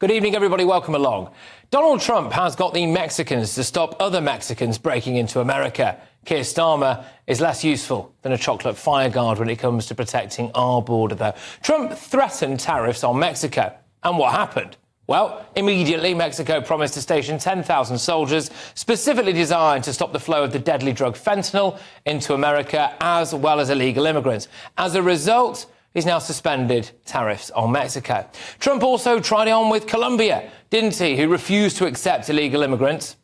Good evening, everybody. Welcome along. Donald Trump has got the Mexicans to stop other Mexicans breaking into America. Keir Starmer is less useful than a chocolate fireguard when it comes to protecting our border, though. Trump threatened tariffs on Mexico. And what happened? Well, immediately, Mexico promised to station 10,000 soldiers specifically designed to stop the flow of the deadly drug fentanyl into America, as well as illegal immigrants. As a result, he's now suspended tariffs on Mexico. Trump also tried it on with Colombia, didn't he, who refused to accept illegal immigrants.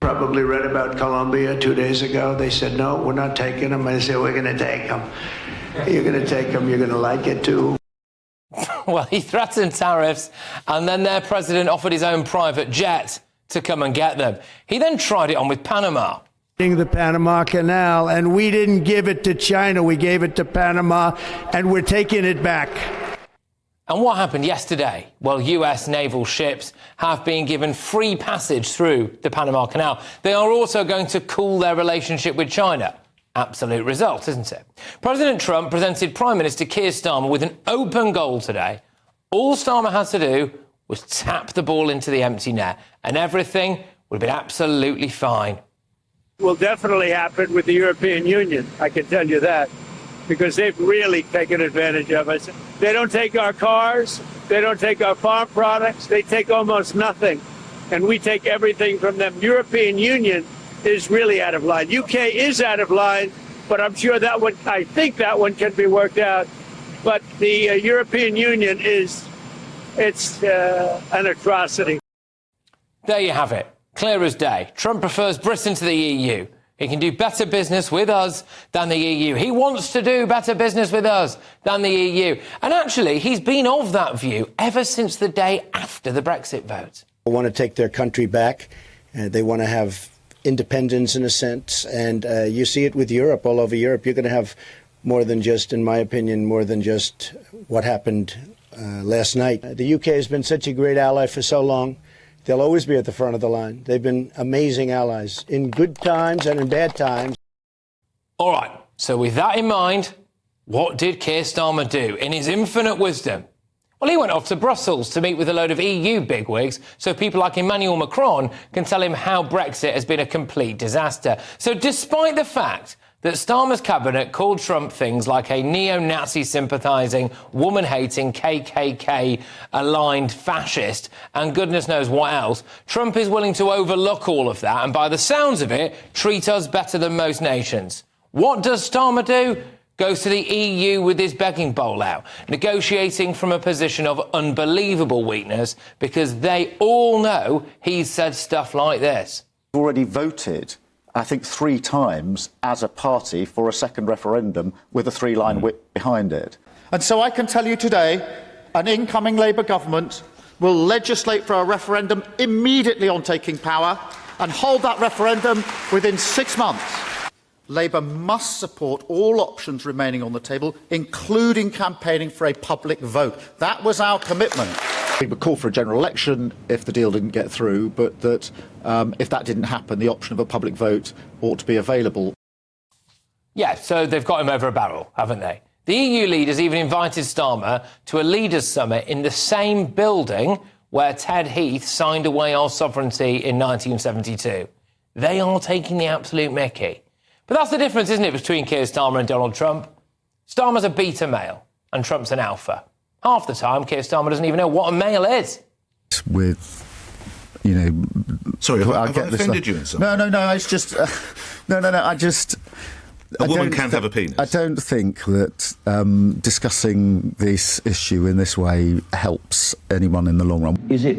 Probably read about Colombia 2 days ago. They said, no, we're not taking them. I said, we're going to take them. You're going to take them. You're going to like it, too. Well, he threatened tariffs, and then their president offered his own private jet to come and get them. He then tried it on with Panama. The Panama Canal, and we didn't give it to China. We gave it to Panama, and we're taking it back. And what happened yesterday? Well, US naval ships have been given free passage through the Panama Canal. They are also going to cool their relationship with China. Absolute result, isn't it? President Trump presented Prime Minister Keir Starmer with an open goal today. All Starmer had to do was tap the ball into the empty net, and everything would have been absolutely fine. Will definitely happen with the European Union, I can tell you that, because they've really taken advantage of us. They don't take our cars, they don't take our farm products, they take almost nothing, and we take everything from them. European Union is really out of line. UK is out of line, but I'm sure that one, I think that one can be worked out. But the European Union it's an atrocity. There you have it. Clear as day. Trump prefers Britain to the EU. He can do better business with us than the EU. He wants to do better business with us than the EU. And actually, he's been of that view ever since the day after the Brexit vote. They want to take their country back. They want to have independence in a sense. And you see it with Europe, all over Europe. You're going to have more than just, in my opinion, more than just what happened last night. The UK has been such a great ally for so long. They'll always be at the front of the line. They've been amazing allies in good times and in bad times. All right, so with that in mind, what did Keir Starmer do in his infinite wisdom? Well, he went off to Brussels to meet with a load of EU bigwigs so people like Emmanuel Macron can tell him how Brexit has been a complete disaster. So despite the fact that Starmer's cabinet called Trump things like a neo-Nazi sympathising, woman-hating, KKK-aligned fascist and goodness knows what else, Trump is willing to overlook all of that and, by the sounds of it, treat us better than most nations. What does Starmer do? Goes to the EU with his begging bowl out, negotiating from a position of unbelievable weakness because they all know he's said stuff like this. Already voted, I think, 3 times as a party for a second referendum with a 3-line whip behind it. And so I can tell you today, an incoming Labour government will legislate for a referendum immediately on taking power and hold that referendum within 6 months. Labour must support all options remaining on the table, including campaigning for a public vote. That was our commitment. We would call for a general election if the deal didn't get through, but that if that didn't happen, the option of a public vote ought to be available. Yeah, so they've got him over a barrel, haven't they? The EU leaders even invited Starmer to a leaders' summit in the same building where Ted Heath signed away our sovereignty in 1972. They are taking the absolute mickey. But that's the difference, isn't it, between Keir Starmer and Donald Trump? Starmer's a beta male and Trump's an alpha. Half the time, Keir Starmer doesn't even know what a male is. With, you know... Sorry, have I offended you in some way? No, it's just... I just... A woman can have a penis. I don't think that discussing this issue in this way helps anyone in the long run. Is it...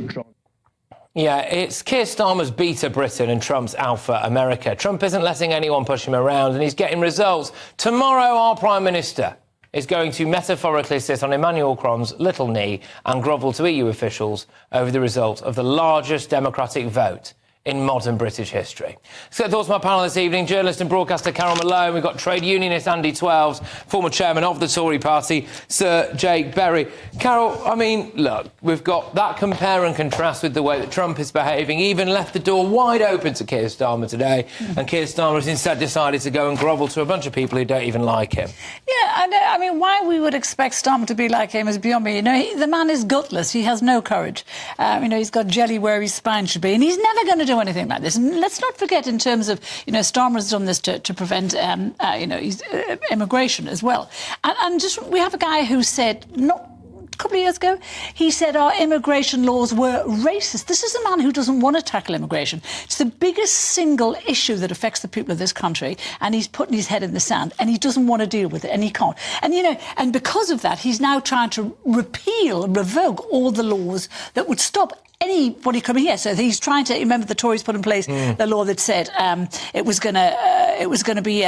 Yeah, it's Keir Starmer's beta Britain and Trump's alpha America. Trump isn't letting anyone push him around and he's getting results. Tomorrow, our Prime Minister is going to metaphorically sit on Emmanuel Macron's little knee and grovel to EU officials over the result of the largest democratic vote in modern British history. So thoughts from my panel this evening: journalist and broadcaster Carol Malone, we've got trade unionist Andy Twelves, former chairman of the Tory party, Sir Jake Berry. Carol, I mean, look, we've got that compare and contrast with the way that Trump is behaving, even left the door wide open to Keir Starmer today, and Keir Starmer has instead decided to go and grovel to a bunch of people who don't even like him. Yeah, I mean, why we would expect Starmer to be like him is beyond me. You know, the man is gutless. He has no courage. You know, he's got jelly where his spine should be, and he's never going to do anything like this. And let's not forget, in terms of, you know, Starmer's done this to prevent, you know, immigration as well. And just, we have a guy who said, a couple of years ago, he said our immigration laws were racist. This is a man who doesn't want to tackle immigration. It's the biggest single issue that affects the people of this country, and he's putting his head in the sand, and he doesn't want to deal with it, and he can't. And, you know, and because of that, he's now trying to revoke all the laws that would stop anybody coming here. So he's trying to, remember, the Tories put in place the law that said it was going to be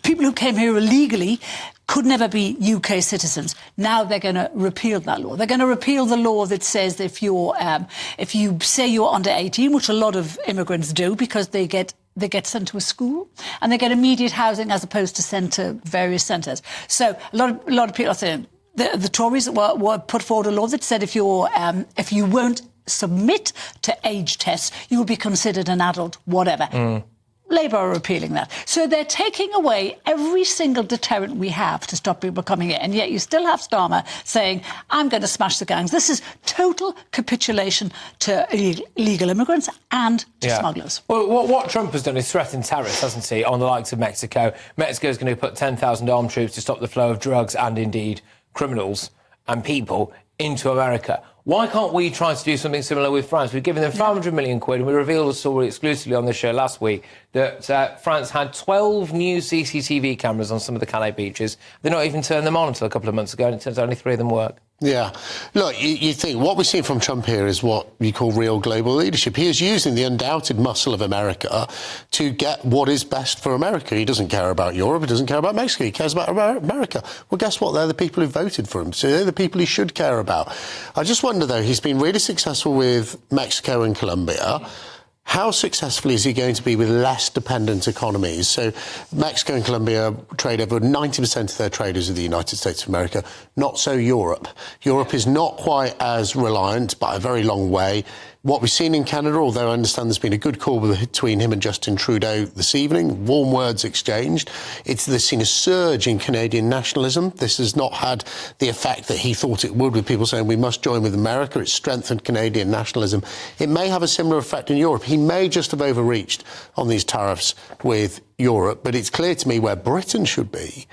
people who came here illegally could never be UK citizens. Now they're going to repeal that law. They're going to repeal the law that says that if you say you're under 18, which a lot of immigrants do because they get sent to a school and they get immediate housing as opposed to sent to various centres. So a lot of people are saying the Tories were put forward a law that said if you won't submit to age tests, you will be considered an adult, whatever. Labour are repealing that. So they're taking away every single deterrent we have to stop people coming here. And yet you still have Starmer saying, I'm going to smash the gangs. This is total capitulation to illegal immigrants and to smugglers. Well, what Trump has done is threatened tariffs, hasn't he, on the likes of Mexico. Mexico's going to put 10,000 armed troops to stop the flow of drugs and, indeed, criminals and people into America. Why can't we try to do something similar with France? We've given them 500 million quid, and we revealed a story exclusively on this show last week that France had 12 new CCTV cameras on some of the Calais beaches. They're not even turned them on until a couple of months ago, and it turns out only 3 of them work. Yeah. Look, you think what we're seeing from Trump here is what you call real global leadership. He is using the undoubted muscle of America to get what is best for America. He doesn't care about Europe. He doesn't care about Mexico. He cares about America. Well, guess what? They're the people who voted for him. So they're the people he should care about. I just wonder, though, he's been really successful with Mexico and Colombia. How successful is he going to be with less dependent economies? So Mexico and Colombia trade over 90% of their traders with the United States of America. Not so Europe. Europe is not quite as reliant by a very long way. What we've seen in Canada, although I understand there's been a good call between him and Justin Trudeau this evening, warm words exchanged, they've seen a surge in Canadian nationalism. This has not had the effect that he thought it would, with people saying we must join with America. It's strengthened Canadian nationalism. It may have a similar effect in Europe. He may just have overreached on these tariffs with Europe, but it's clear to me where Britain should be.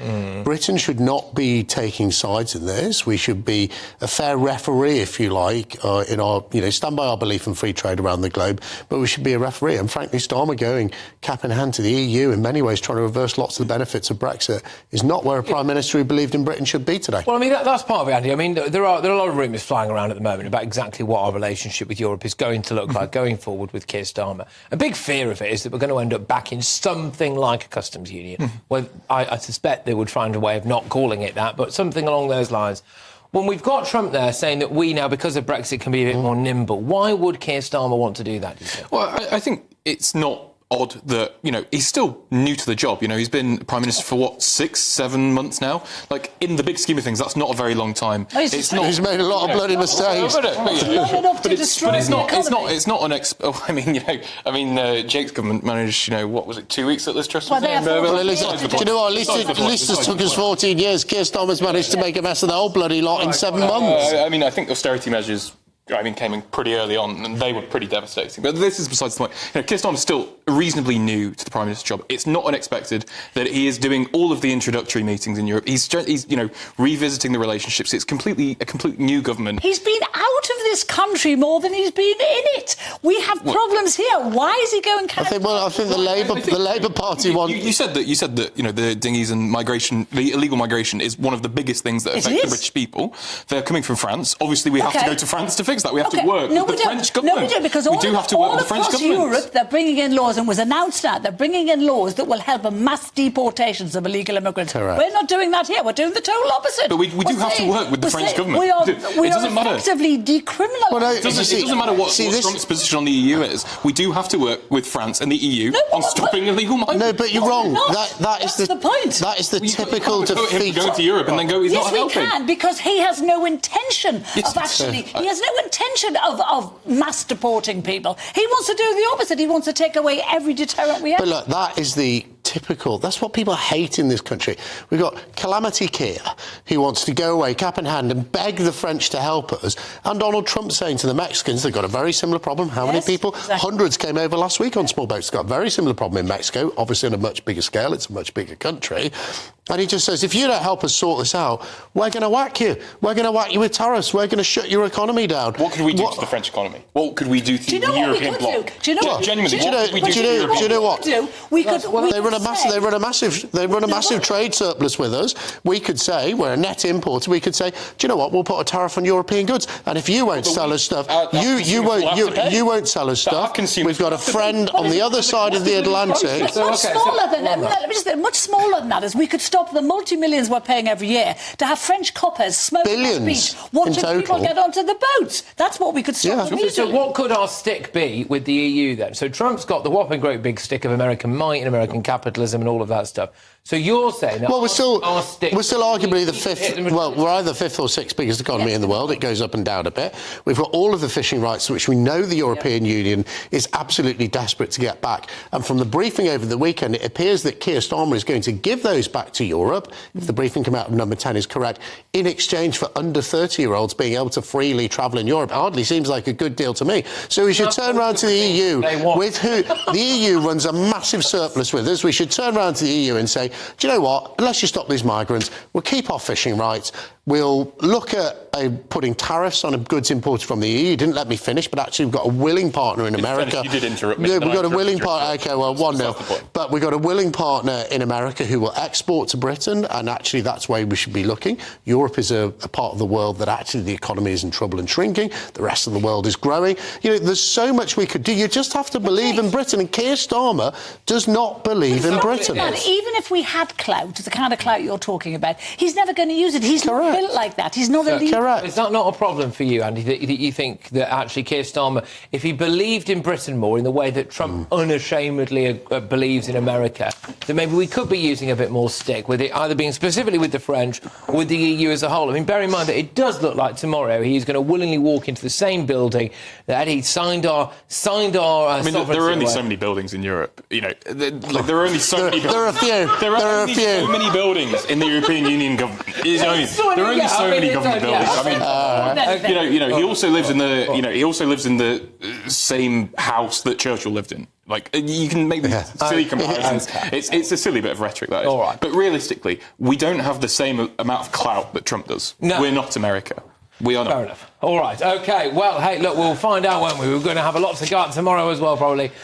Britain should not be taking sides in this. We should be a fair referee, if you like, in our, stand by our belief in free trade around the globe, but we should be a referee. And frankly, Starmer going cap in hand to the EU, in many ways trying to reverse lots of the benefits of Brexit, is not where a Prime Minister who believed in Britain should be today. Well, I mean, that's part of it, Andy. I mean, there are a lot of rumours flying around at the moment about exactly what our relationship with Europe is going to look like going forward with Keir Starmer. A big fear of it is that we're going to end up back in something like a customs union. Well, I suspect they would find a way of not calling it that, but something along those lines. When we've got Trump there saying that we now, because of Brexit, can be a bit more nimble, why would Keir Starmer want to do that, do you think? Well, I think it's not odd that, he's still new to the job. He's been Prime Minister for, 6-7 months now? Like, in the big scheme of things, that's not a very long time. He's made a lot of bloody mistakes. It's not an Jake's government managed, 2 weeks at this trust? Do you know what? At least it took us 14 years. Keir Starmer's managed to make a mess of the whole bloody lot in 7 months. I think austerity measures came in pretty early on, and they were pretty devastating. But this is besides the point. Keir Starmer's still reasonably new to the Prime Minister's job. It's not unexpected that he is doing all of the introductory meetings in Europe. He's revisiting the relationships. It's a complete new government. He's been out of this country more than he's been in it. We have problems here. Why is he going? I think the Labour Party want. You said that the dinghies and migration, the illegal migration, is one of the biggest things that affect the British people. They're coming from France. Obviously, we have to go to France to fix that. We have to work with the French government. No, we don't, because all across Europe, they're bringing in laws hasn't, was announced now they're bringing in laws that will help mass deportations of illegal immigrants. Correct. We're not doing that here. We're doing the total opposite. But we do have to work with the French government. We are matter. effectively decriminalising. Well, no, It doesn't matter what Trump's position on the EU is. We do have to work with France and the EU on stopping illegal migrants. No, but you're wrong. That's the point. That is the typical defeat. Go to Europe and then go, he's yes, not we helping. can, because he has no intention of actually... He has no intention of mass deporting people. He wants to do the opposite. He wants to take away every deterrent we have. But look, that is the typical... That's what people hate in this country. We've got Calamity Keir, who wants to go away cap in hand and beg the French to help us, and Donald Trump saying to the Mexicans they've got a very similar problem. How many people? Exactly. Hundreds came over last week on small boats. It's got a very similar problem in Mexico, obviously on a much bigger scale. It's a much bigger country. And he just says, if you don't help us sort this out, we're going to whack you. We're going to whack you with tariffs. We're going to shut your economy down. What could we do to the French economy? What could we do to the European bloc? Do you know what? Genuinely, do you know what? They run a massive trade surplus with us. We could say, we're a net importer, we could say, do you know what, we'll put a tariff on European goods. And if you won't sell us stuff, you won't sell us stuff. We've got a friend on the other side of the Atlantic. Much smaller than that. Let me just say, much smaller than that is we could stop the multi-millions we're paying every year to have French coppers smoking on the beach, watching people get onto the boats. That's what we could stop immediately. So what could our stick be with the EU then? So Trump's got the whopping great big stick of American might and American capitalism and all of that stuff. So you're saying that we're still arguably the fifth. Well, we're either fifth or sixth biggest economy in the world. It goes up and down a bit. We've got all of the fishing rights, which we know the European Union is absolutely desperate to get back. And from the briefing over the weekend, it appears that Keir Starmer is going to give those back to Europe, if the briefing come out of Number 10 is correct, in exchange for under 30-year-olds being able to freely travel in Europe. It hardly seems like a good deal to me. So we should turn around to the EU, with who the EU runs a massive surplus with us. We should turn around to the EU and say, do you know what? Unless you stop these migrants, we'll keep our fishing rights. We'll look at putting tariffs on goods imported from the EU. You didn't let me finish, but actually we've got a willing partner in America. You did interrupt me. Yeah, we've got a willing partner. OK, well, 1-0. But we've got a willing partner in America who will export to Britain, and actually that's where we should be looking. Europe is a part of the world that actually the economy is in trouble and shrinking. The rest of the world is growing. You know, there's so much we could do. You just have to believe in Britain, and Keir Starmer does not believe in Britain. Even if we had clout, the kind of clout you're talking about, he's never going to use it. He's not built like that. He's not a leader. Correct. Is that not a problem for you, Andy, that you think that actually Keir Starmer, if he believed in Britain more in the way that Trump unashamedly believes in America, that maybe we could be using a bit more stick with it, either being specifically with the French or with the EU as a whole? I mean, bear in mind that it does look like tomorrow he's going to willingly walk into the same building that he signed our I mean, there are only so many buildings in Europe. You know, there are only so many. There are a few. There are only so many buildings in the European Union government. There are only so many government buildings. I mean, you know, he also lives in the same house that Churchill lived in. Like, you can make these silly comparisons. It's a silly bit of rhetoric, that is. All right. But realistically, we don't have the same amount of clout that Trump does. No. We're not America. We are not. Fair enough. All right. OK. Well, hey, look, we'll find out, won't we? We're going to have a lot to go out tomorrow as well, probably.